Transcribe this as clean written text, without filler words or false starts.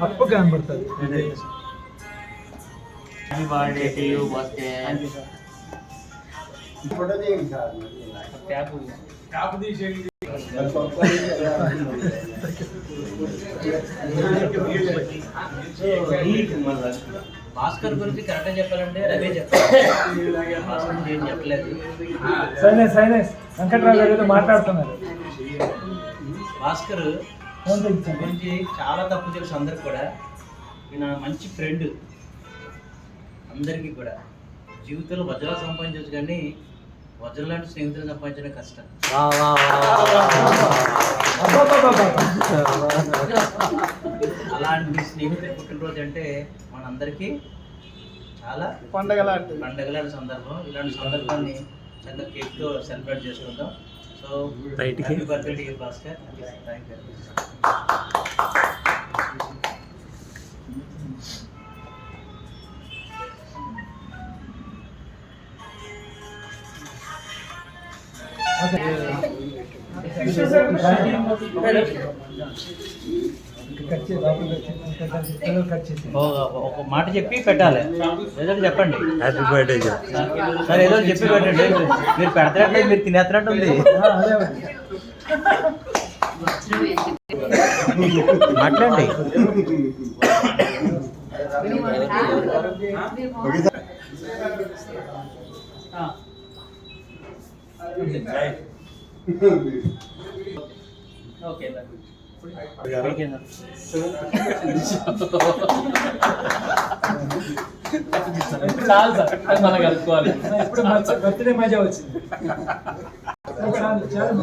అప్పు కనబడుతుంది. భాస్కర్ గురించి కరెక్ట్గా చెప్పాలంటే రవే చెప్పాలి. భాస్కర్ ఏం చెప్పలేదు. వెంకట్రావు గారు ఏదో మాట్లాడుతున్నారు. భాస్కర్ గురించి చాలా తప్పు తెలుసు అందరికి కూడా. ఈయన మంచి ఫ్రెండ్ అందరికీ కూడా. జీవితంలో వజ్రాలు సంపాదించవచ్చు కానీ వజ్రం లాంటి స్నేహితులు సంపాదించడం కష్టం. అలాంటి స్నేహితులు పుట్టినరోజు అంటే మనందరికీ చాలా పండగలాంటి సందర్భం. ఇలాంటి సందర్భాన్ని చక్కగా కేక్తో సెలబ్రేట్ చేసుకుందాం. So happy birthday to Bhaskar. Thank you. ఒక మాట చెప్పి పెట్టాలి. ఏదో చెప్పండి. హ్యాపీ బర్త్డే సరే ఏదో చెప్పి పెట్టండి. మీరు పెడతారట్లేదు, మీరు తినేస్తున్నట్టు ఉంది. మాట్లాడండి. ఓకే చాలు సార్, అది మనం కలుపుకోవాలి. ఇప్పుడు బర్త్డే మజా వచ్చింది. చాలు